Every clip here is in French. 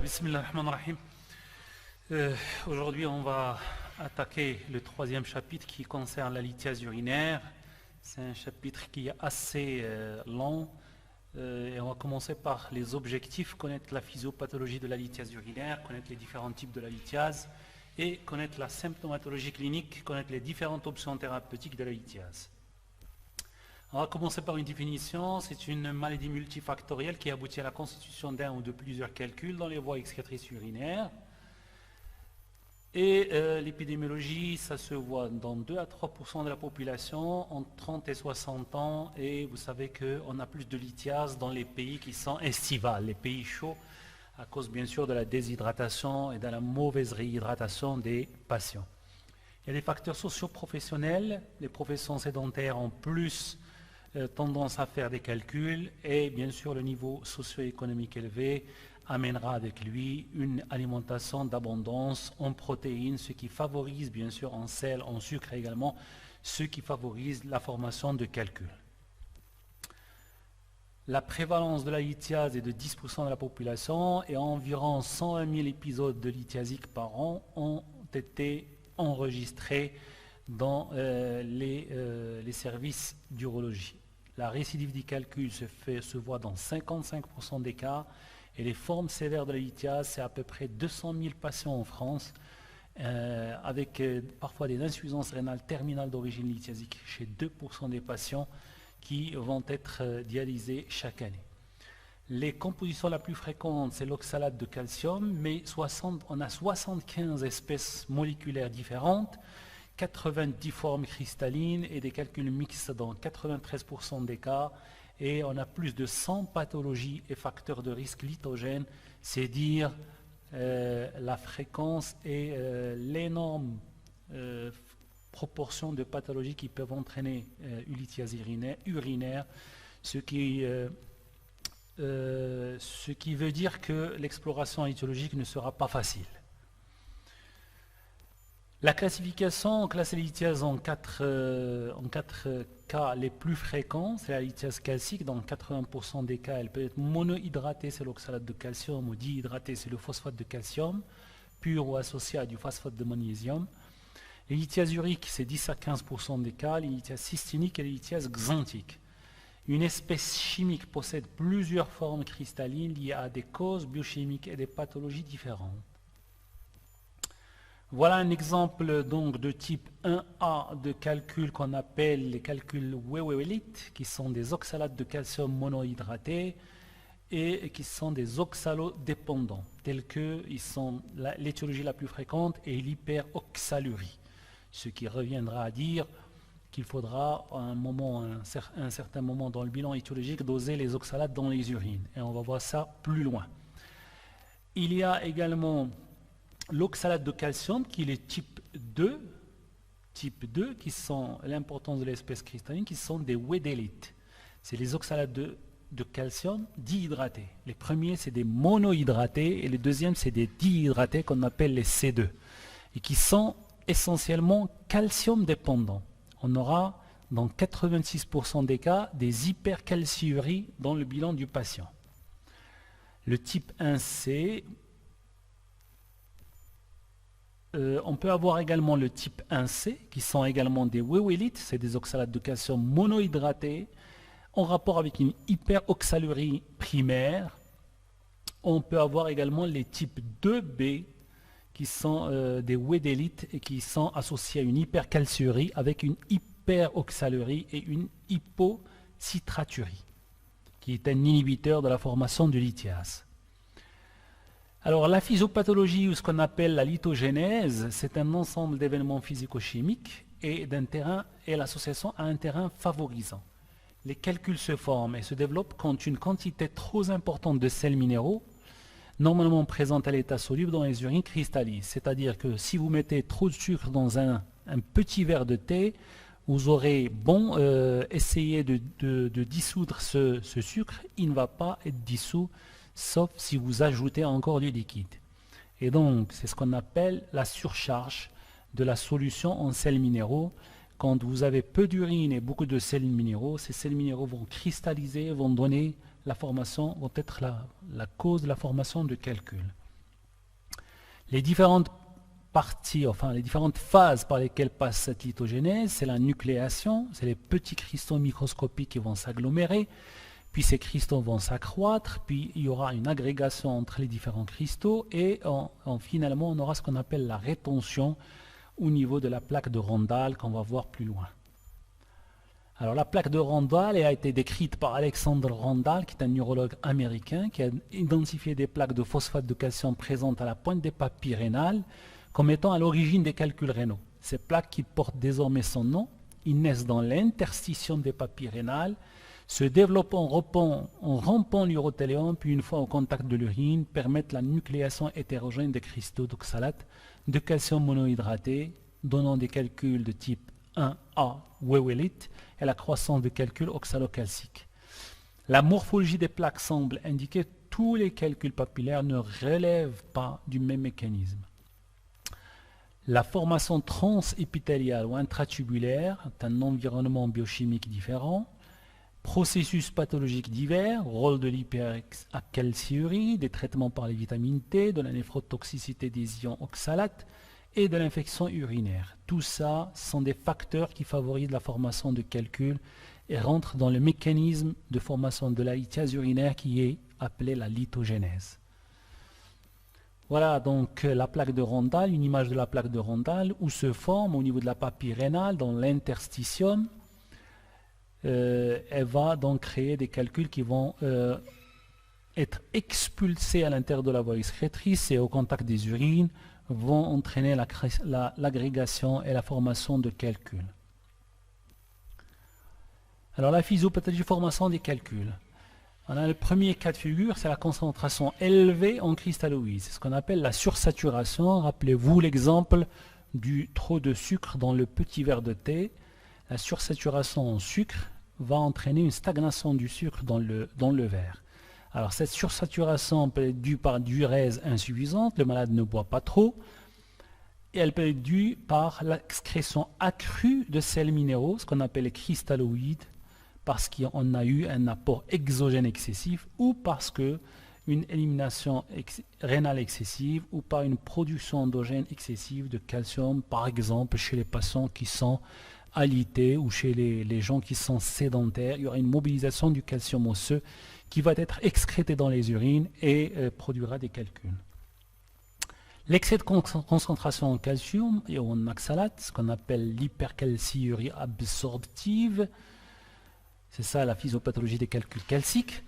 Bismillahirrahmanirrahim. Aujourd'hui, on va attaquer le troisième chapitre qui concerne la lithiase urinaire. C'est un chapitre qui est assez long et on va commencer par les objectifs, connaître la physiopathologie de la lithiase urinaire, connaître les différents types de la lithiase et connaître la symptomatologie clinique, connaître les différentes options thérapeutiques de la lithiase. On va commencer par une définition. C'est une maladie multifactorielle qui aboutit à la constitution d'un ou de plusieurs calculs dans les voies excrétrices urinaires. Et l'épidémiologie, ça se voit dans 2 à 3% de la population entre 30 et 60 ans. Et vous savez qu'on a plus de lithiase dans les pays qui sont estivales, les pays chauds, à cause bien sûr de la déshydratation et de la mauvaise réhydratation des patients. Il y a des facteurs socio-professionnels. Les professions sédentaires ont plus tendance à faire des calculs et bien sûr le niveau socio-économique élevé amènera avec lui une alimentation d'abondance en protéines, ce qui favorise bien sûr en sel, en sucre également, ce qui favorise la formation de calculs. La prévalence de la lithiase est de 10% de la population et environ 120 000 épisodes de lithiasique par an ont été enregistrés dans les services d'urologie. La récidive des calculs se voit dans 55% des cas et les formes sévères de la lithiase, c'est à peu près 200 000 patients en France avec parfois des insuffisances rénales terminales d'origine lithiasique chez 2% des patients qui vont être dialysés chaque année. Les compositions la plus fréquentes, c'est l'oxalate de calcium, mais on a 75 espèces moléculaires différentes, 90 formes cristallines et des calculs mixtes dans 93% des cas. Et on a plus de 100 pathologies et facteurs de risque lithogènes, c'est dire la fréquence et l'énorme proportion de pathologies qui peuvent entraîner une lithiase urinaire, ce qui veut dire que l'exploration étiologique ne sera pas facile. La classification, on classe les lithiases en quatre cas les plus fréquents. C'est la lithiase calcique, dans 80% des cas, elle peut être monohydratée, c'est l'oxalate de calcium, ou dihydratée, c'est le phosphate de calcium, pur ou associé à du phosphate de magnésium. Les lithiases uriques, c'est 10 à 15% des cas, les lithiases cystiniques et les lithiases xanthiques. Une espèce chimique possède plusieurs formes cristallines liées à des causes biochimiques et des pathologies différentes. Voilà un exemple donc de type 1A de calcul qu'on appelle les calculs Wewelites, qui sont des oxalates de calcium monohydratés et qui sont des oxalodépendants, tels que l'étiologie la plus fréquente est l'hyperoxalurie, ce qui reviendra à dire qu'il faudra à un certain moment dans le bilan étiologique doser les oxalates dans les urines. Et on va voir ça plus loin. Il y a également l'oxalate de calcium qui est le type 2, qui sont l'importance de l'espèce cristalline, qui sont des wedélites. C'est les oxalates de calcium dihydratés. Les premiers, c'est des monohydratés et les deuxièmes, c'est des dihydratés qu'on appelle les C2 et qui sont essentiellement calcium dépendants. On aura dans 86% des cas des hypercalciuries dans le bilan du patient. Le type 1C, on peut avoir également le type 1C, qui sont également des wewelites, c'est des oxalates de calcium monohydratés, en rapport avec une hyperoxalurie primaire. On peut avoir également les types 2B, qui sont des wedélites et qui sont associés à une hypercalciurie avec une hyperoxalurie et une hypocitraturie, qui est un inhibiteur de la formation de lithiase. Alors la physiopathologie, ou ce qu'on appelle la lithogénèse, c'est un ensemble d'événements physico-chimiques et l'association à un terrain favorisant. Les calculs se forment et se développent quand une quantité trop importante de sels minéraux, normalement présente à l'état soluble dans les urines, cristallise. C'est-à-dire que si vous mettez trop de sucre dans un petit verre de thé, vous aurez essayer de dissoudre ce sucre, il ne va pas être dissous, sauf si vous ajoutez encore du liquide. Et donc, c'est ce qu'on appelle la surcharge de la solution en sels minéraux. Quand vous avez peu d'urine et beaucoup de sels minéraux, ces sels minéraux vont cristalliser, vont donner la formation, vont être la cause de la formation de calculs. Les différentes parties, enfin les différentes phases par lesquelles passe cette lithogénèse, c'est la nucléation, c'est les petits cristaux microscopiques qui vont s'agglomérer, puis ces cristaux vont s'accroître, puis il y aura une agrégation entre les différents cristaux, et finalement on aura ce qu'on appelle la rétention au niveau de la plaque de Randall qu'on va voir plus loin. Alors la plaque de Randall a été décrite par Alexander Randall, qui est un neurologue américain, qui a identifié des plaques de phosphate de calcium présentes à la pointe des papilles rénales comme étant à l'origine des calculs rénaux. Ces plaques qui portent désormais son nom, ils naissent dans l'interstitium des papilles rénales, se développent en rompant l'urothélium, puis une fois au contact de l'urine, permettent la nucléation hétérogène des cristaux d'oxalate de calcium monohydraté, donnant des calculs de type 1A wéwélite et la croissance de calculs oxalocalciques. La morphologie des plaques semble indiquer que tous les calculs papillaires ne relèvent pas du même mécanisme. La formation transépithéliale ou intratubulaire est un environnement biochimique différent. Processus pathologiques divers, rôle de l'hypercalciurie, des traitements par les vitamines T, de la néphrotoxicité des ions oxalates et de l'infection urinaire. Tout ça sont des facteurs qui favorisent la formation de calculs et rentrent dans le mécanisme de formation de la lithiase urinaire qui est appelée la lithogénèse. Voilà donc la plaque de Randall, une image de la plaque de Randall où se forme au niveau de la papille rénale, dans l'interstitium. Elle va donc créer des calculs qui vont être expulsés à l'intérieur de la voie excrétrice et au contact des urines vont entraîner l'agrégation et la formation de calculs. Alors la physiopathologie, formation des calculs. On a le premier cas de figure, c'est la concentration élevée en cristalloïdes. C'est ce qu'on appelle la sursaturation. Rappelez-vous l'exemple du trop de sucre dans le petit verre de thé. La sursaturation en sucre va entraîner une stagnation du sucre dans le verre. Alors cette sursaturation peut être due par diurèse insuffisante, le malade ne boit pas trop, et elle peut être due par l'excrétion accrue de sels minéraux, ce qu'on appelle les cristalloïdes, parce qu'on a eu un apport exogène excessif ou parce que une élimination rénale excessive ou par une production endogène excessive de calcium, par exemple chez les patients qui sont alités ou chez les gens qui sont sédentaires. Il y aura une mobilisation du calcium osseux qui va être excrété dans les urines et produira des calculs. L'excès de concentration en calcium et en oxalate, ce qu'on appelle l'hypercalciurie absorptive, c'est ça la physiopathologie des calculs calciques.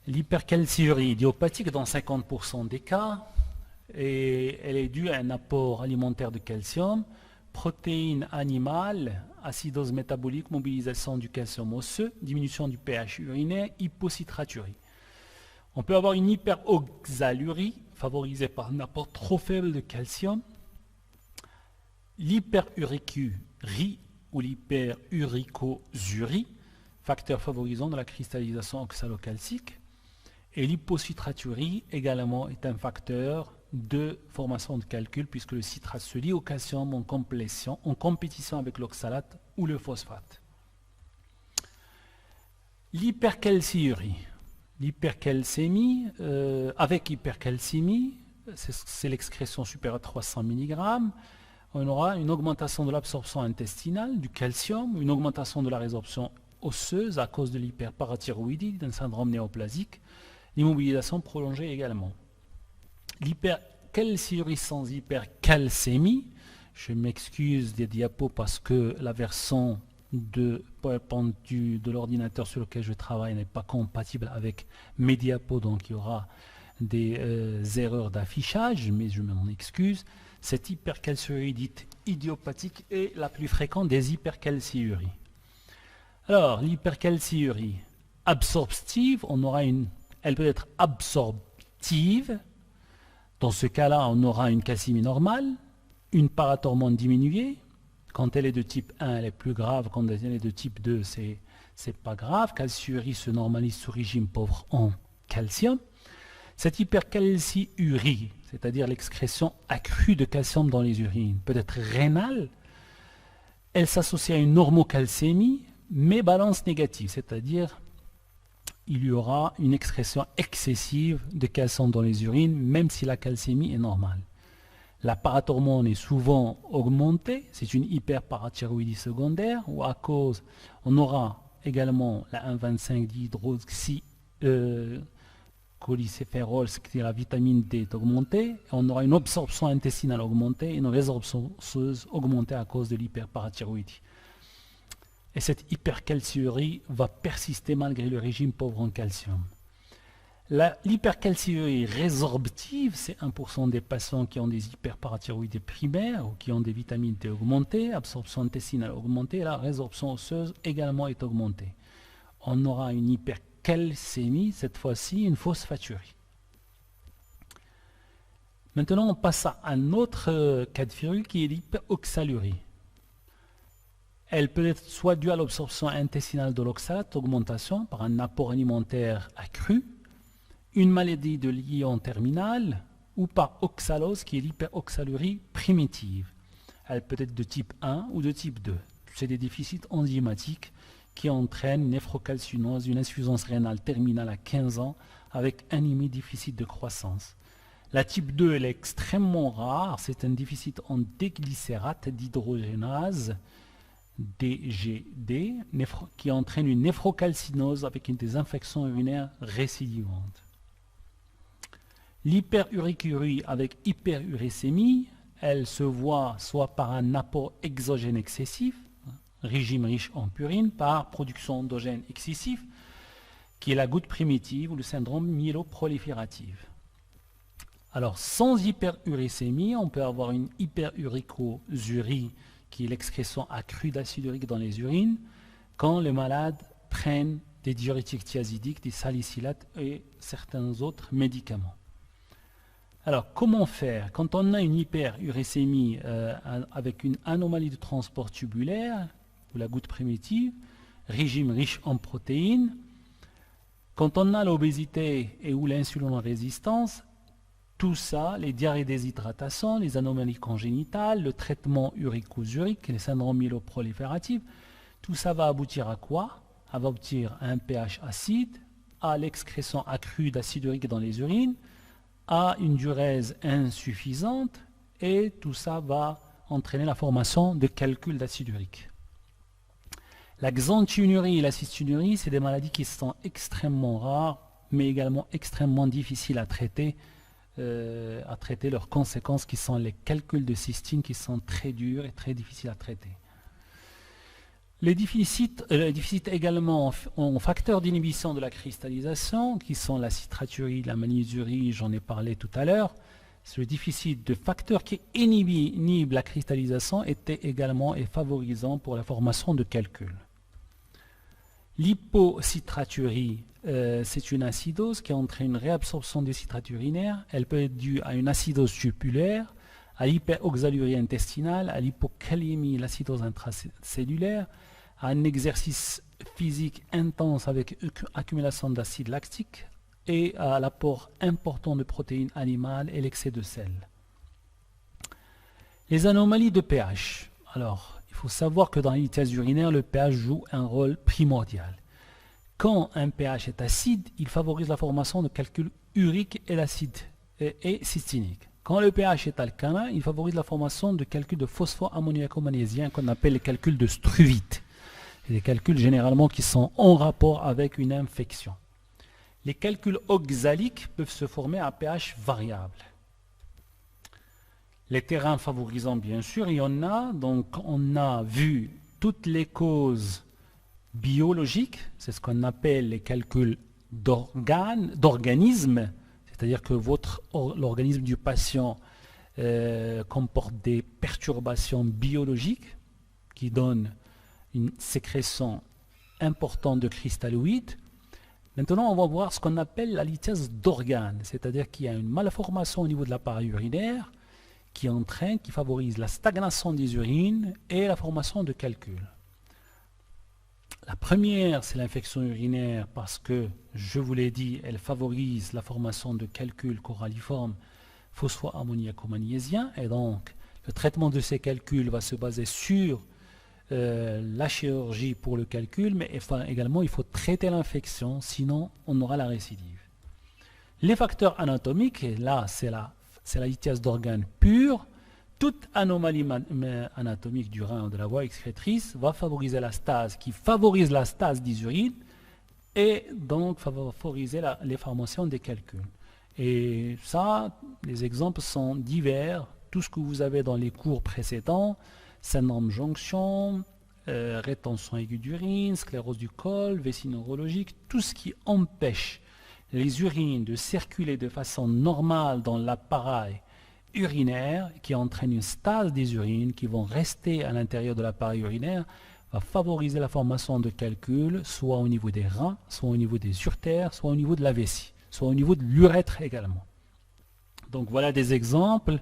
L'hypercalciurie idiopathique dans 50% des cas, et elle est due à un apport alimentaire de calcium, protéines animales, acidose métabolique, mobilisation du calcium osseux, diminution du pH urinaire, hypocitraturie. On peut avoir une hyperoxalurie favorisée par un apport trop faible de calcium, l'hyperuricurie ou l'hyperuricosurie, facteur favorisant de la cristallisation oxalocalcique, et l'hypocitraturie également est un facteur de formation de calcul puisque le citrate se lie au calcium en compétition avec l'oxalate ou le phosphate. L'hypercalciurie. L'hypercalcémie, avec hypercalcémie, c'est l'excrétion supérieure à 300 mg, on aura une augmentation de l'absorption intestinale du calcium, une augmentation de la résorption osseuse à cause de l'hyperparathyroïdie, d'un syndrome néoplasique, l'immobilisation prolongée également. L'hypercalciurie sans hypercalcémie, je m'excuse des diapos parce que la version de PowerPoint de l'ordinateur sur lequel je travaille n'est pas compatible avec mes diapos, donc il y aura des erreurs d'affichage, mais je m'en excuse. Cette hypercalciurie dite idiopathique est la plus fréquente des hypercalciuries. Alors, l'hypercalciurie absorptive, elle peut être absorptive. Dans ce cas-là, on aura une calcémie normale, une parathormone diminuée. Quand elle est de type 1, elle est plus grave. Quand elle est de type 2, c'est pas grave. Calciurie se normalise sous régime pauvre en calcium. Cette hypercalciurie, c'est-à-dire l'excrétion accrue de calcium dans les urines, peut être rénale. Elle s'associe à une normocalcémie, mais balance négative, c'est-à-dire il y aura une excrétion excessive de calcium dans les urines, même si la calcémie est normale. La parathormone est souvent augmentée, c'est une hyperparathyroïdie secondaire, ou à cause, on aura également la 1,25 dihydroxy cholécérol, c'est-à-dire la vitamine D est augmentée, on aura une absorption intestinale augmentée et une résorption osseuse augmentée à cause de l'hyperparathyroïdie. Et cette hypercalciurie va persister malgré le régime pauvre en calcium. L'hypercalciurie résorptive, c'est 1% des patients qui ont des hyperparathyroïdies primaires ou qui ont des vitamines D augmentées, absorption intestinale augmentée, la résorption osseuse également est augmentée. On aura une hypercalcémie, cette fois-ci une phosphaturie. Maintenant, on passe à un autre cas de figure qui est l'hyperoxalurie. Elle peut être soit due à l'absorption intestinale de l'oxalate, augmentation par un apport alimentaire accru, une maladie de l'ion terminal, ou par oxalose qui est l'hyperoxalurie primitive. Elle peut être de type 1 ou de type 2. C'est des déficits enzymatiques qui entraînent une néphrocalcinose, une insuffisance rénale terminale à 15 ans avec anémie, déficit de croissance. La type 2 elle est extrêmement rare, c'est un déficit en déglycérate d'hydrogénase, DGD, qui entraîne une néphrocalcinose avec des infections urinaires récidivantes. L'hyperuricurie avec hyperuricémie, elle se voit soit par un apport exogène excessif, régime riche en purine, par production endogène excessif, qui est la goutte primitive ou le syndrome myéloprolifératif. Alors, sans hyperuricémie, on peut avoir une hyperuricosurie, qui est l'excrétion accrue d'acide urique dans les urines, quand les malades prennent des diurétiques thiazidiques, des salicylates et certains autres médicaments. Alors, comment faire? Quand on a une hyperuricémie avec une anomalie de transport tubulaire, ou la goutte primitive, régime riche en protéines, quand on a l'obésité et ou l'insulinorésistance, tout ça, les diarrhées déshydratation, les anomalies congénitales, le traitement uricosurique, les syndromes myéloprolifératifs, tout ça va aboutir à quoi? Ça va aboutir à un pH acide, à l'excrétion accrue d'acide urique dans les urines, à une diurèse insuffisante, et tout ça va entraîner la formation de calculs d'acide urique. La xanthinurie et la cystinurie, c'est des maladies qui sont extrêmement rares, mais également extrêmement difficiles à traiter leurs conséquences qui sont les calculs de cystine qui sont très durs et très difficiles à traiter. Les déficits également en facteurs d'inhibition de la cristallisation qui sont la citraturie, la magnésurie, j'en ai parlé tout à l'heure. Ce déficit de facteurs qui inhibe la cristallisation était également favorisant pour la formation de calculs. L'hypocitraturie, c'est une acidose qui entraîne une réabsorption des citrates urinaires. Elle peut être due à une acidose tubulaire, à l'hyperoxalurie intestinale, à l'hypokaliémie, l'acidose intracellulaire, à un exercice physique intense avec accumulation d'acide lactique et à l'apport important de protéines animales et l'excès de sel. Les anomalies de pH. Alors, il faut savoir que dans les lithiase urinaire, le pH joue un rôle primordial. Quand un pH est acide, il favorise la formation de calculs uriques et l'acide et cystinique. Quand le pH est alcalin, il favorise la formation de calculs de phosphoammoniaco-magnésiens qu'on appelle les calculs de struvite. C'est des calculs généralement qui sont en rapport avec une infection. Les calculs oxaliques peuvent se former à pH variable. Les terrains favorisants, bien sûr, il y en a. Donc, on a vu toutes les causes biologiques, c'est ce qu'on appelle les calculs d'organismes, c'est-à-dire que l'organisme du patient comporte des perturbations biologiques qui donnent une sécrétion importante de cristalloïdes. Maintenant, on va voir ce qu'on appelle la lithiase d'organes, c'est-à-dire qu'il y a une malformation au niveau de l'appareil urinaire qui favorise la stagnation des urines et la formation de calculs. La première, c'est l'infection urinaire parce que, je vous l'ai dit, elle favorise la formation de calculs coralliformes phosphoammoniaco-magnésiens et donc le traitement de ces calculs va se baser sur la chirurgie pour le calcul, mais également il faut traiter l'infection, sinon on aura la récidive. Les facteurs anatomiques, et là c'est la c'est la lithiase d'organes pure. Toute anomalie anatomique du rein ou de la voie excrétrice va favoriser la stase, qui favorise la stase des urines et donc favoriser les formations des calculs. Et ça, les exemples sont divers. Tout ce que vous avez dans les cours précédents, syndrome jonction, rétention aiguë d'urine, sclérose du col, vessie neurologique, tout ce qui empêche les urines de circuler de façon normale dans l'appareil urinaire, qui entraîne une stase des urines qui vont rester à l'intérieur de l'appareil urinaire, va favoriser la formation de calculs, soit au niveau des reins, soit au niveau des uretères, soit au niveau de la vessie, soit au niveau de l'urètre également. Donc voilà des exemples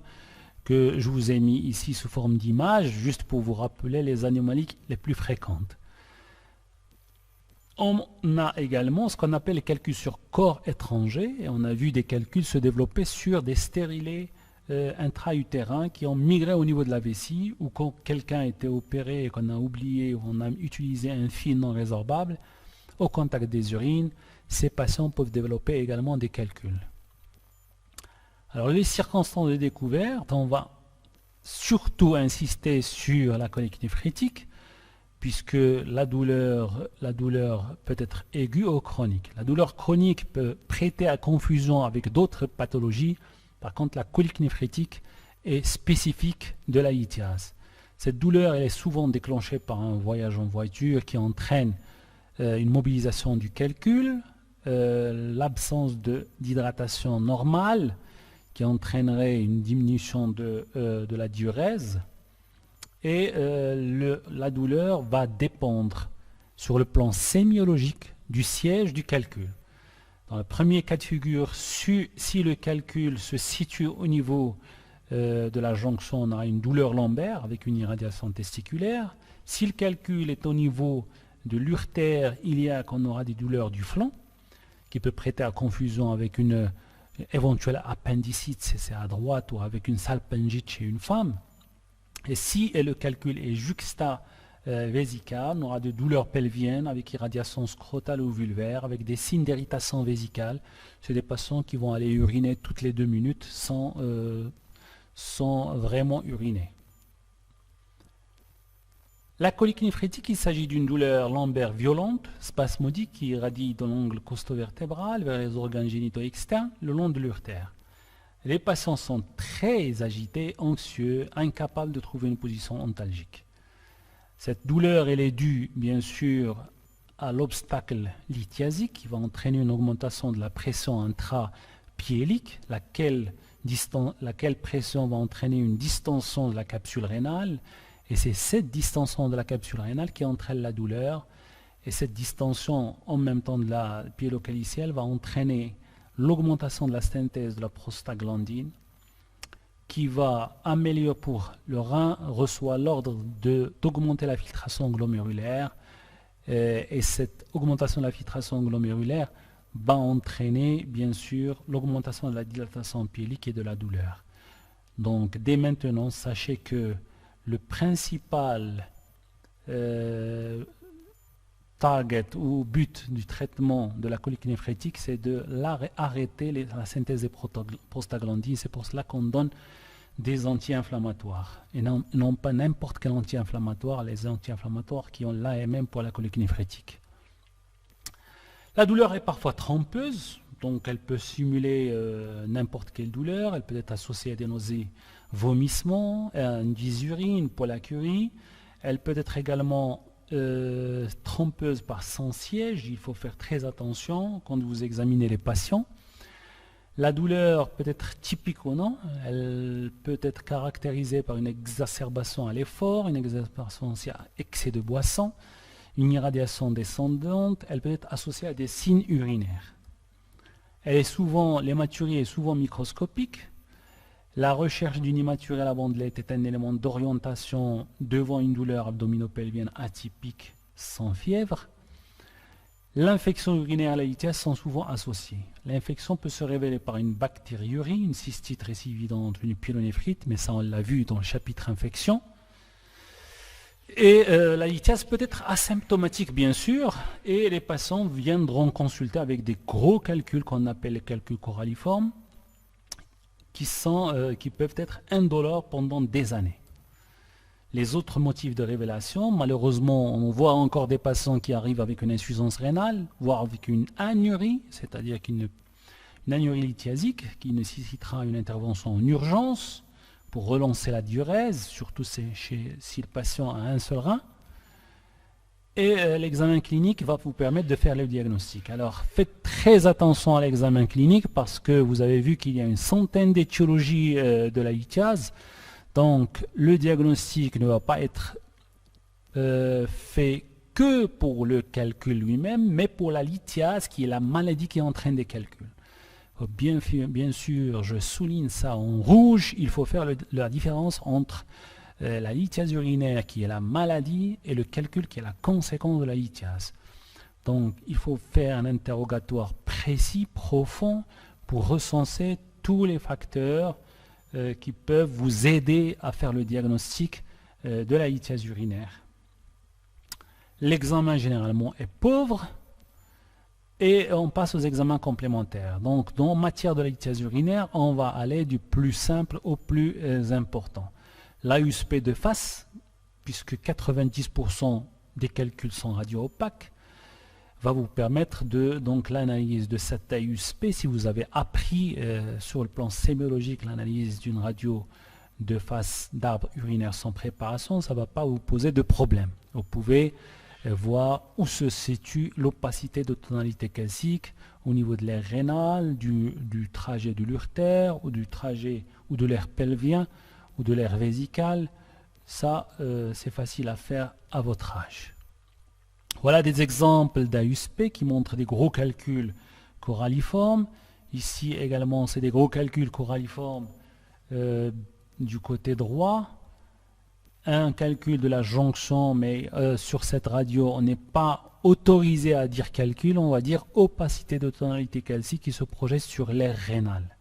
que je vous ai mis ici sous forme d'image, juste pour vous rappeler les anomalies les plus fréquentes. On a également ce qu'on appelle les calculs sur corps étranger, et on a vu des calculs se développer sur des stérilés intra-utérins qui ont migré au niveau de la vessie, ou quand quelqu'un a été opéré et qu'on a oublié ou on a utilisé un fil non résorbable au contact des urines, ces patients peuvent développer également des calculs. Alors les circonstances de découverte, on va surtout insister sur la colique néphrétique, puisque la douleur peut être aiguë ou chronique. La douleur chronique peut prêter à confusion avec d'autres pathologies. Par contre, la colique néphrétique est spécifique de la lithiase. Cette douleur elle est souvent déclenchée par un voyage en voiture qui entraîne une mobilisation du calcul, l'absence d'hydratation normale qui entraînerait une diminution de la diurèse, et la douleur va dépendre sur le plan sémiologique du siège du calcul. Dans le premier cas de figure, si le calcul se situe au niveau de la jonction, on aura une douleur lombaire avec une irradiation testiculaire. Si le calcul est au niveau de l'urtère iliaque, on aura des douleurs du flanc qui peut prêter à confusion avec une éventuelle appendicite, c'est à droite, ou avec une salpingite chez une femme. Et si le calcul est juxta-vésical, on aura des douleurs pelviennes avec irradiation scrotale ou vulvaire, avec des signes d'irritation vésicale. C'est des patients qui vont aller uriner toutes les 2 minutes sans vraiment uriner. La colique néphrétique, il s'agit d'une douleur lombaire violente, spasmodique, qui irradie de l'angle costo-vertébral vers les organes génitaux externes le long de l'urtère. Les patients sont très agités, anxieux, incapables de trouver une position ontalgique. Cette douleur elle est due bien sûr à l'obstacle lithiasique qui va entraîner une augmentation de la pression intrapiélique, laquelle pression va entraîner une distension de la capsule rénale, et c'est cette distension de la capsule rénale qui entraîne la douleur, et cette distension en même temps de la piélocalicielle va entraîner l'augmentation de la synthèse de la prostaglandine qui va améliorer pour le rein, reçoit l'ordre d'augmenter la filtration glomérulaire, et cette augmentation de la filtration glomérulaire va entraîner bien sûr l'augmentation de la dilatation piélique et de la douleur. Donc dès maintenant, sachez que le principal target ou but du traitement de la colique néphrétique, c'est d'arrêter la synthèse des prostaglandines. C'est pour cela qu'on donne des anti-inflammatoires, et non pas n'importe quel anti-inflammatoire, les anti-inflammatoires qui ont l'AMM pour la colique néphrétique. La douleur est parfois trompeuse, donc elle peut simuler n'importe quelle douleur, elle peut être associée à des nausées, vomissements, à une dysurie, une pollacurie. Elle peut être également trompeuse par sans-siège. Il faut faire très attention quand vous examinez les patients. La douleur peut être typique ou non. Elle peut être caractérisée par une exacerbation à l'effort, une exacerbation aussi à excès de boisson, une irradiation descendante. Elle peut être associée à des signes urinaires. L'hématurie est souvent microscopique. La recherche d'une hématurie à la bandelette est un élément d'orientation devant une douleur abdominopelvienne atypique sans fièvre. L'infection urinaire et la lithiase sont souvent associées. L'infection peut se révéler par une bactériurie, une cystite récividente, une pyélonéphrite, mais ça on l'a vu dans le chapitre infection. Et la lithiase peut être asymptomatique bien sûr, et les patients viendront consulter avec des gros calculs qu'on appelle les calculs coralliformes, qui peuvent être indolores pendant des années. Les autres motifs de révélation, malheureusement, on voit encore des patients qui arrivent avec une insuffisance rénale, voire avec une anurie, c'est-à-dire une anurie lithiasique qui nécessitera une intervention en urgence pour relancer la diurèse, surtout si le patient a un seul rein. Et l'examen clinique va vous permettre de faire le diagnostic. Alors faites très attention à l'examen clinique parce que vous avez vu qu'il y a une centaine d'étiologies de la lithiase. Donc le diagnostic ne va pas être fait que pour le calcul lui-même, mais pour la lithiase qui est la maladie qui entraîne des calculs. Bien sûr, je souligne ça en rouge, il faut faire la différence entre la lithiase urinaire qui est la maladie et le calcul qui est la conséquence de la lithiase. Donc il faut faire un interrogatoire précis, profond, pour recenser tous les facteurs qui peuvent vous aider à faire le diagnostic de la lithiase urinaire. L'examen généralement est pauvre et on passe aux examens complémentaires. Donc dans matière de la lithiase urinaire, on va aller du plus simple au plus important. L'AUSP de face, puisque 90% des calculs sont radio-opaques, va vous permettre donc l'analyse de cette AUSP. Si vous avez appris sur le plan sémiologique l'analyse d'une radio de face d'arbre urinaire sans préparation, ça ne va pas vous poser de problème. Vous pouvez voir où se situe l'opacité de tonalité calcique au niveau de l'air rénal, du trajet de l'urtère ou du trajet ou de l'air pelvien ou de l'air vésical. Ça, c'est facile à faire à votre âge. Voilà des exemples d'AUSP qui montrent des gros calculs coralliformes. Ici également, c'est des gros calculs coralliformes du côté droit. Un calcul de la jonction, mais sur cette radio, on n'est pas autorisé à dire calcul, on va dire opacité de tonalité calcique qui se projette sur l'air rénal.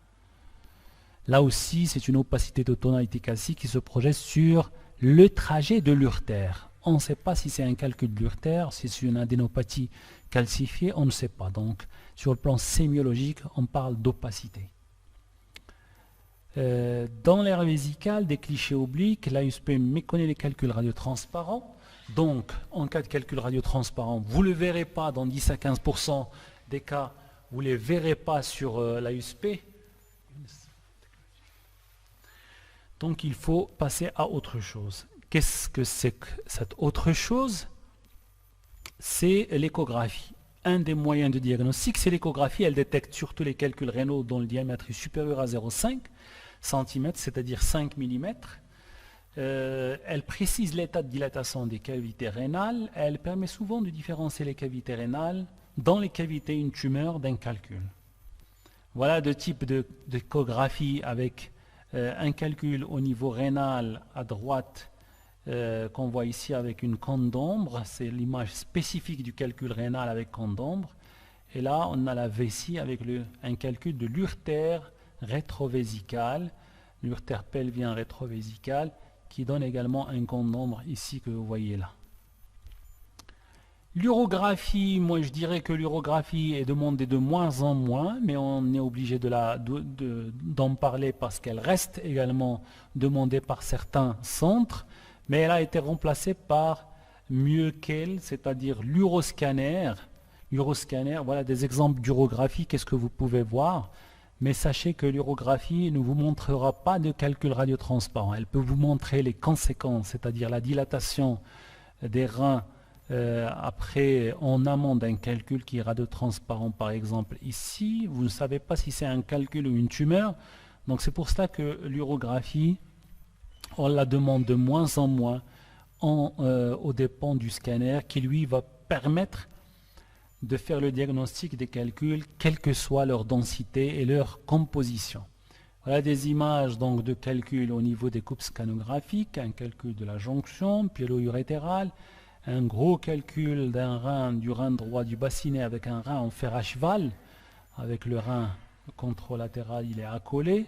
Là aussi, c'est une opacité de tonalité calcique qui se projette sur le trajet de l'urtère. On ne sait pas si c'est un calcul de l'urtère, si c'est une adénopathie calcifiée, on ne sait pas. Donc, sur le plan sémiologique, on parle d'opacité. Dans l'air vésical, des clichés obliques, l'AUSP méconnaît les calculs radiotransparents. Donc, en cas de calcul radiotransparent, vous ne le verrez pas dans 10 à 15% des cas, vous ne les verrez pas sur l'AUSP. Donc, il faut passer à autre chose. Qu'est-ce que c'est que cette autre chose? C'est l'échographie. Un des moyens de diagnostic, c'est l'échographie. Elle détecte surtout les calculs rénaux dont le diamètre est supérieur à 0,5 cm, c'est-à-dire 5 mm. Elle précise l'état de dilatation des cavités rénales. Elle permet souvent de différencier les cavités rénales dans les cavités une tumeur d'un calcul. Voilà deux types d'échographie avec un calcul au niveau rénal à droite qu'on voit ici avec une cône d'ombre, c'est l'image spécifique du calcul rénal avec cône d'ombre. Et là, on a la vessie avec un calcul de l'urtère rétrovésical, l'urtère pelvien rétrovésical, qui donne également un cône d'ombre ici que vous voyez là. L'urographie, moi je dirais que l'urographie est demandée de moins en moins, mais on est obligé d'en parler parce qu'elle reste également demandée par certains centres. Mais elle a été remplacée par mieux qu'elle, c'est-à-dire l'uroscanner. L'uroscanner, voilà des exemples d'urographie, qu'est-ce que vous pouvez voir. Mais sachez que l'urographie ne vous montrera pas de calcul radiotransparent. Elle peut vous montrer les conséquences, c'est-à-dire la dilatation des reins après en amont d'un calcul qui est radiotransparent, par exemple ici. Vous ne savez pas si c'est un calcul ou une tumeur. Donc c'est pour cela que l'urographie, on la demande de moins en moins aux dépens du scanner qui lui va permettre de faire le diagnostic des calculs quelle que soit leur densité et leur composition. Voilà des images donc de calcul au niveau des coupes scanographiques, un calcul de la jonction pyélo-urétérale, un gros calcul du rein droit du bassinet avec un rein en fer à cheval, avec le rein contralatéral il est accolé,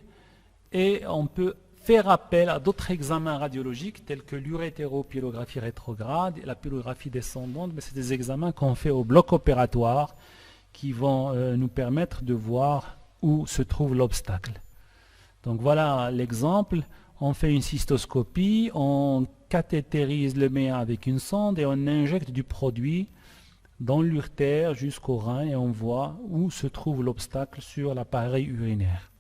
et on peut faire appel à d'autres examens radiologiques tels que l'urétéropyélographie rétrograde et la pyélographie descendante, mais c'est des examens qu'on fait au bloc opératoire qui vont nous permettre de voir où se trouve l'obstacle. Donc voilà l'exemple. On fait une cystoscopie, on cathétérise le méa avec une sonde et on injecte du produit dans l'urtère jusqu'au rein et on voit où se trouve l'obstacle sur l'appareil urinaire.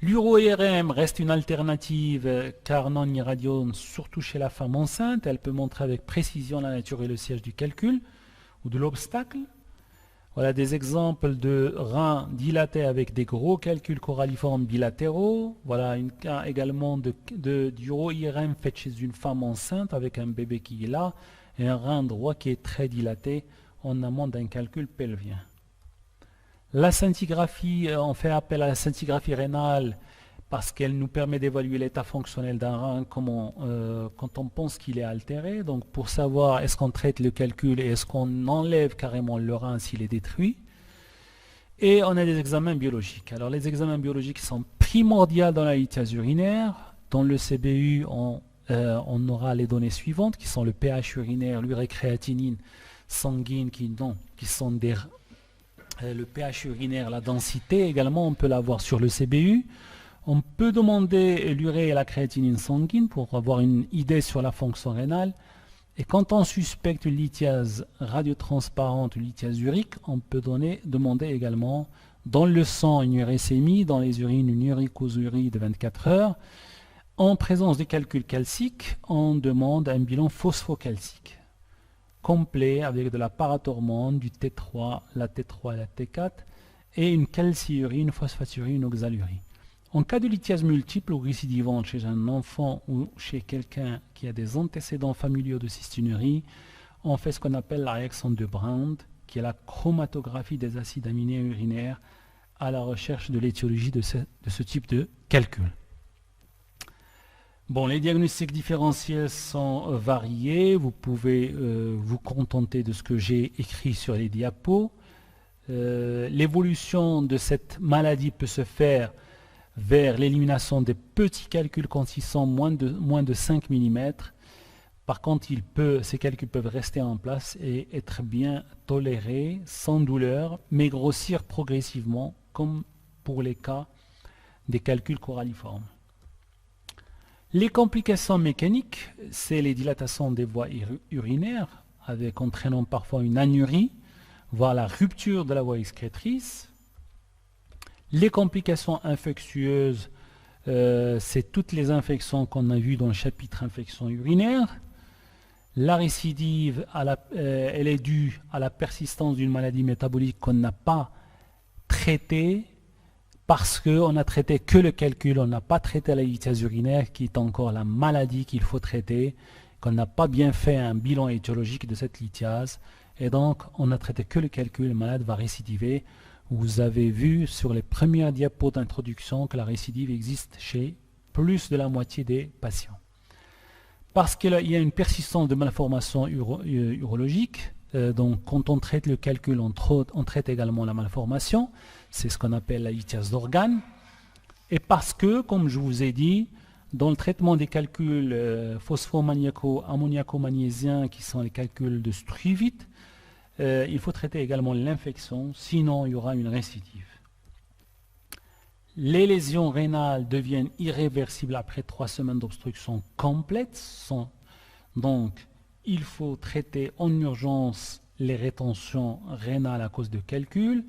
L'uro-IRM reste une alternative car non irradiante, surtout chez la femme enceinte. Elle peut montrer avec précision la nature et le siège du calcul ou de l'obstacle. Voilà des exemples de reins dilatés avec des gros calculs coralliformes bilatéraux. Voilà un cas également d'uro-IRM fait chez une femme enceinte avec un bébé qui est là et un rein droit qui est très dilaté en amont d'un calcul pelvien. La scintigraphie, on fait appel à la scintigraphie rénale parce qu'elle nous permet d'évaluer l'état fonctionnel d'un rein quand on pense qu'il est altéré. Donc pour savoir est-ce qu'on traite le calcul et est-ce qu'on enlève carrément le rein s'il est détruit. Et on a des examens biologiques. Alors les examens biologiques sont primordiaux dans la lithiase urinaire. Dans le CBU, on aura les données suivantes qui sont le pH urinaire, l'urécréatinine sanguine qui sont le pH urinaire, la densité également, on peut l'avoir sur le CBU. On peut demander l'urée et la créatinine sanguine pour avoir une idée sur la fonction rénale. Et quand on suspecte une lithiase radiotransparente, une lithiase urique, on peut demander également dans le sang une urécémie, dans les urines une uricosourie de 24 heures. En présence de calculs calciques, on demande un bilan phosphocalcique complet avec de la parathormone, du T3, la T3 et la T4 et une calciurie, une phosphaturie, une oxalurie. En cas de lithiase multiple ou récidivante chez un enfant ou chez quelqu'un qui a des antécédents familiaux de cystinurie, on fait ce qu'on appelle la réaction de Brand, qui est la chromatographie des acides aminés urinaires à la recherche de l'étiologie de ce type de calcul. Bon, les diagnostics différentiels sont variés. Vous pouvez vous contenter de ce que j'ai écrit sur les diapos. L'évolution de cette maladie peut se faire vers l'élimination des petits calculs consistant moins de 5 mm. Par contre, ces calculs peuvent rester en place et être bien tolérés sans douleur, mais grossir progressivement, comme pour les cas des calculs coralliformes. Les complications mécaniques, c'est les dilatations des voies urinaires, entraînant parfois une anurie, voire la rupture de la voie excrétrice. Les complications infectieuses, c'est toutes les infections qu'on a vues dans le chapitre infection urinaire. La récidive, elle est due à la persistance d'une maladie métabolique qu'on n'a pas traitée parce qu'on n'a traité que le calcul, on n'a pas traité la lithiase urinaire qui est encore la maladie qu'il faut traiter, qu'on n'a pas bien fait un bilan étiologique de cette lithiase et donc on n'a traité que le calcul, le malade va récidiver. Vous avez vu sur les premières diapos d'introduction que la récidive existe chez plus de la moitié des patients. Parce qu'il y a une persistance de malformations urologiques, donc quand on traite le calcul, on traite également la malformation, c'est ce qu'on appelle la lithiase d'organes. Et parce que, comme je vous ai dit, dans le traitement des calculs phosphomaniaco-ammoniaco-magnésiens, qui sont les calculs de struvite, il faut traiter également l'infection, sinon il y aura une récidive. Les lésions rénales deviennent irréversibles après 3 semaines d'obstruction complète. Donc, il faut traiter en urgence les rétentions rénales à cause de calculs.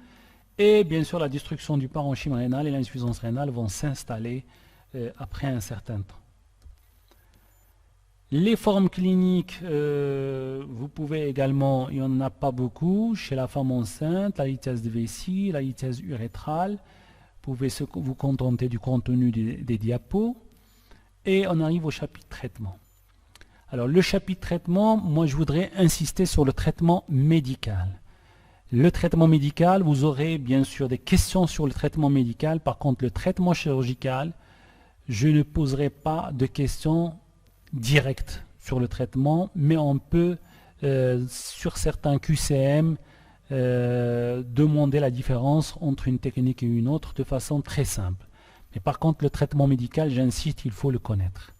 Et bien sûr, la destruction du parenchyme rénal et l'insuffisance rénale vont s'installer après un certain temps. Les formes cliniques, vous pouvez également, il n'y en a pas beaucoup, chez la femme enceinte, la lithiase de vessie, la lithiase urétrale, vous pouvez vous contenter du contenu des diapos, et on arrive au chapitre traitement. Alors le chapitre traitement, moi je voudrais insister sur le traitement médical. Le traitement médical, vous aurez bien sûr des questions sur le traitement médical, par contre le traitement chirurgical, je ne poserai pas de questions direct sur le traitement, mais on peut sur certains QCM demander la différence entre une technique et une autre de façon très simple. Mais par contre le traitement médical, j'insiste, il faut le connaître.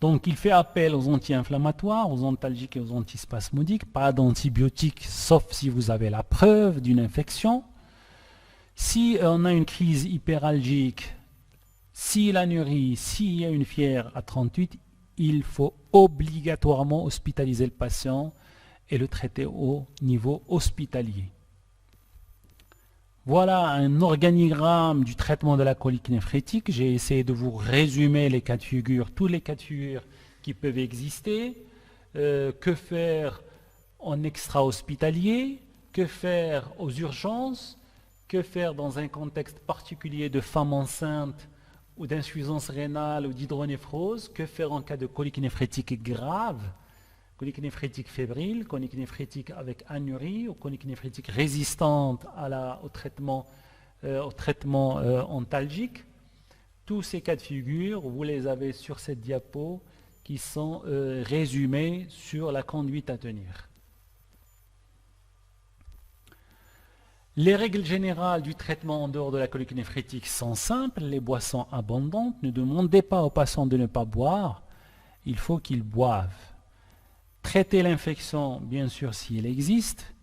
Donc il fait appel aux anti-inflammatoires, aux antalgiques et aux antispasmodiques, pas d'antibiotiques sauf si vous avez la preuve d'une infection. Si on a une crise hyperalgique, si l'anurie, s'il y a une fièvre à 38, il faut obligatoirement hospitaliser le patient et le traiter au niveau hospitalier. Voilà un organigramme du traitement de la colique néphrétique. J'ai essayé de vous résumer les cas de figure, tous les cas de figure qui peuvent exister. Que faire en extra-hospitalier, que faire aux urgences, que faire dans un contexte particulier de femme enceinte ou d'insuffisance rénale ou d'hydronéphrose, que faire en cas de colique néphrétique grave, colique néphrétique fébrile, colique néphrétique avec anurie ou colique néphrétique résistante au traitement antalgique. Tous ces cas de figure, vous les avez sur cette diapo qui sont résumés sur la conduite à tenir. Les règles générales du traitement en dehors de la colique néphrétique sont simples. Les boissons abondantes. Ne demandez pas aux patients de ne pas boire. Il faut qu'ils boivent. Traiter l'infection, bien sûr, s'il existe.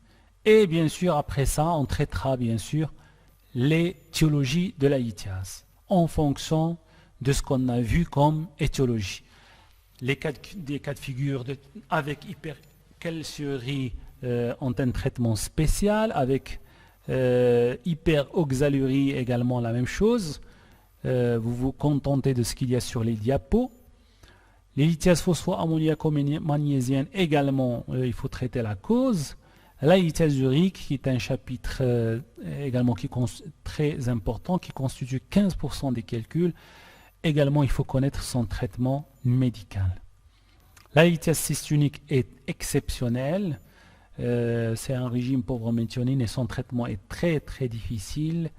Et bien sûr, après ça, on traitera, bien sûr, l'étiologie de la lithiase en fonction de ce qu'on a vu comme étiologie. Des cas de figure avec hypercalciurie ont un traitement spécial, avec hyperoxalurie également la même chose. Vous vous contentez de ce qu'il y a sur les diapos. Les lithiases phospho-ammoniaco-magnésiennes également, il faut traiter la cause. La lithiase urique, qui est un chapitre également très important, qui constitue 15% des calculs. Également, il faut connaître son traitement médical. La lithiase cystinique est exceptionnelle. C'est un régime pauvre en méthionine et son traitement est très très difficile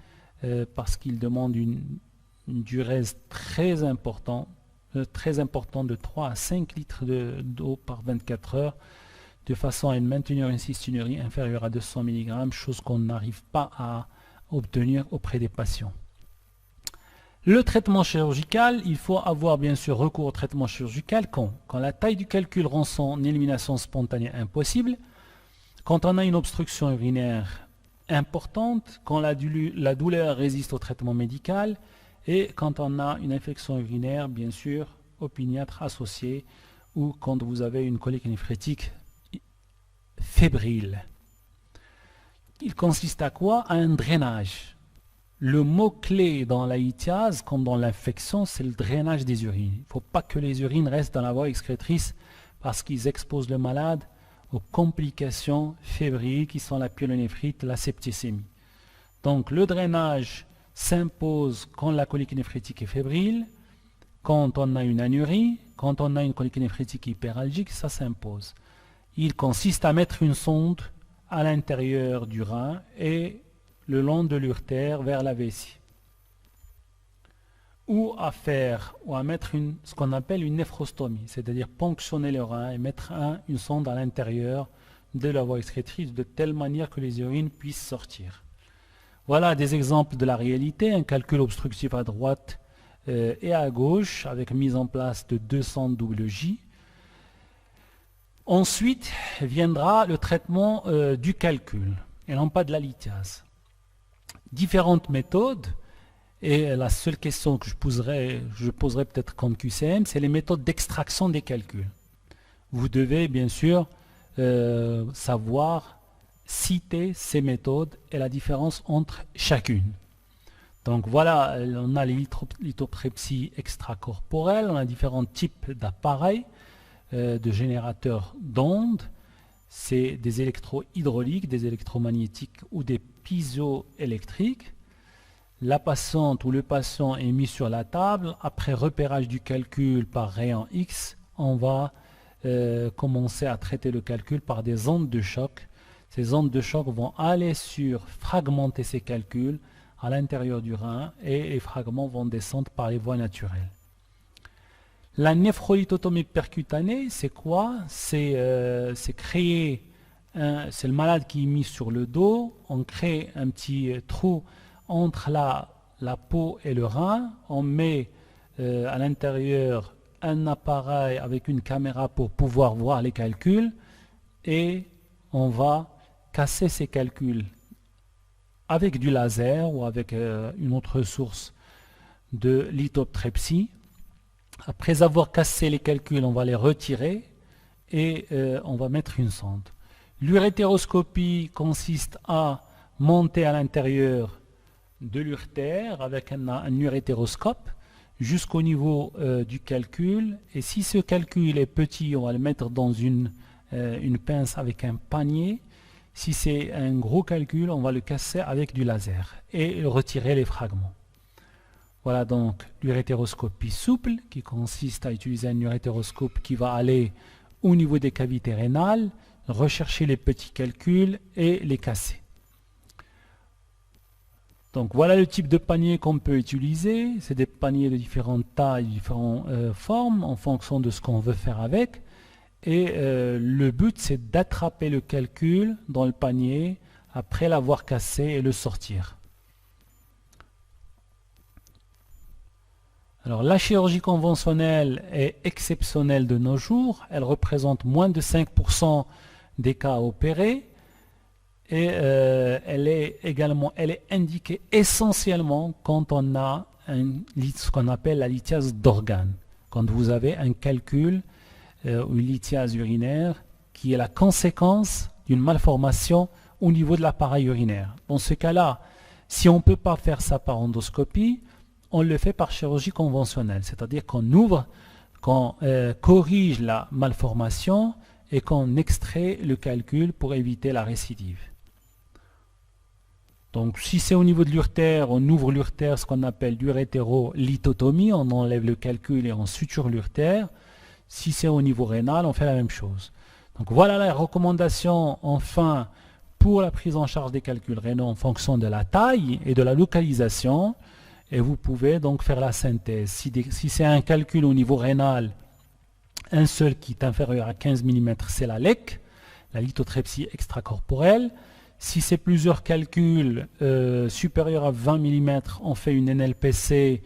parce qu'il demande une durée très importante de 3 à 5 litres d'eau par 24 heures de façon à maintenir une cystinurie inférieure à 200 mg, chose qu'on n'arrive pas à obtenir auprès des patients. Le traitement chirurgical, il faut avoir bien sûr recours au traitement chirurgical quand la taille du calcul rend son élimination spontanée impossible, quand on a une obstruction urinaire importante, quand la douleur résiste au traitement médical et quand on a une infection urinaire, bien sûr, opiniâtre associée ou quand vous avez une colique néphrétique fébrile. Il consiste à quoi? À un drainage. Le mot-clé dans la lithiase, comme dans l'infection, c'est le drainage des urines. Il ne faut pas que les urines restent dans la voie excrétrice parce qu'ils exposent le malade aux complications fébriles qui sont la pyélonéphrite, la septicémie. Donc le drainage s'impose quand la colique néphrétique est fébrile, quand on a une anurie, quand on a une colique néphrétique hyperalgique, ça s'impose. Il consiste à mettre une sonde à l'intérieur du rein et le long de l'urtère vers la vessie. Ou à mettre ce qu'on appelle une néphrostomie, c'est-à-dire ponctionner le rein et mettre une sonde à l'intérieur de la voie excrétrice de telle manière que les urines puissent sortir. Voilà des exemples de la réalité, un calcul obstructif à droite et à gauche avec mise en place de 200 WJ. Ensuite viendra le traitement du calcul et non pas de la lithiase. Différentes méthodes, et la seule question que je poserai peut-être comme QCM, c'est les méthodes d'extraction des calculs. Vous devez bien sûr savoir citer ces méthodes et la différence entre chacune. Donc voilà, on a les lithotrepsies extracorporelles, on a différents types d'appareils, de générateurs d'ondes. C'est des électrohydrauliques, des électromagnétiques ou des piezoélectriques. La patiente ou le patient est mis sur la table. Après repérage du calcul par rayon X, on va commencer à traiter le calcul par des ondes de choc. Ces ondes de choc vont aller fragmenter ces calculs à l'intérieur du rein et les fragments vont descendre par les voies naturelles. La néphrolithotomie percutanée, c'est quoi? C'est créer, c'est le malade qui est mis sur le dos, on crée un petit trou entre la peau et le rein, on met à l'intérieur un appareil avec une caméra pour pouvoir voir les calculs et on va casser ces calculs avec du laser ou avec une autre source de lithotrepsie. Après avoir cassé les calculs, on va les retirer et on va mettre une sonde. L'urétéroscopie consiste à monter à l'intérieur de l'urtère avec un urétéroscope jusqu'au niveau du calcul, et si ce calcul est petit, on va le mettre dans une pince avec un panier. Si c'est un gros calcul, on va le casser avec du laser et retirer les fragments. Voilà donc l'urétéroscopie souple qui consiste à utiliser un urétéroscope qui va aller au niveau des cavités rénales, rechercher les petits calculs et les casser. Donc voilà le type de panier qu'on peut utiliser. C'est des paniers de différentes tailles, différentes formes en fonction de ce qu'on veut faire avec. Et le but c'est d'attraper le calcul dans le panier après l'avoir cassé et le sortir. Alors la chirurgie conventionnelle est exceptionnelle de nos jours. Elle représente moins de 5% des cas opérés. Et elle est indiquée essentiellement quand on a ce qu'on appelle la lithiase d'organes. Quand vous avez un calcul ou une lithiase urinaire qui est la conséquence d'une malformation au niveau de l'appareil urinaire. Dans ce cas-là, si on ne peut pas faire ça par endoscopie, on le fait par chirurgie conventionnelle. C'est-à-dire qu'on ouvre, qu'on corrige la malformation et qu'on extrait le calcul pour éviter la récidive. Donc si c'est au niveau de l'urtère, on ouvre l'urtère, ce qu'on appelle l'urétérolithotomie, on enlève le calcul et on suture l'urtère. Si c'est au niveau rénal, on fait la même chose. Donc voilà la recommandation enfin pour la prise en charge des calculs rénaux en fonction de la taille et de la localisation. Et vous pouvez donc faire la synthèse. Si c'est un calcul au niveau rénal, un seul qui est inférieur à 15 mm, c'est la LEC, la lithotrepsie extracorporelle. Si c'est plusieurs calculs supérieurs à 20 mm, on fait une NLPC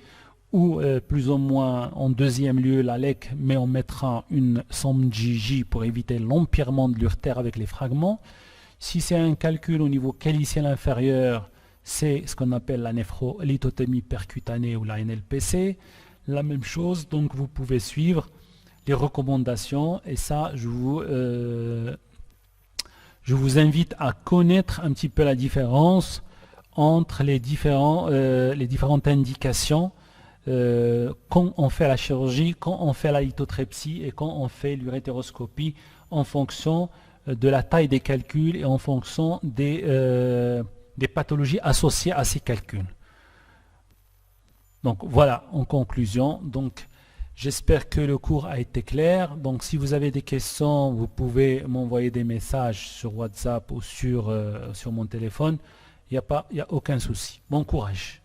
ou plus ou moins en deuxième lieu la LEC, mais on mettra une sonde JJ pour éviter l'empirement de l'urtère avec les fragments. Si c'est un calcul au niveau caliciel inférieur, c'est ce qu'on appelle la néphrolithotomie percutanée ou la NLPC. La même chose, donc vous pouvez suivre les recommandations et ça, je vous invite à connaître un petit peu la différence entre les différentes indications quand on fait la chirurgie, quand on fait la lithotrepsie et quand on fait l'urétéroscopie en fonction de la taille des calculs et en fonction des pathologies associées à ces calculs. Donc voilà, en conclusion, donc j'espère que le cours a été clair. Donc si vous avez des questions, vous pouvez m'envoyer des messages sur WhatsApp ou sur mon téléphone. Il n'y a aucun souci. Bon courage.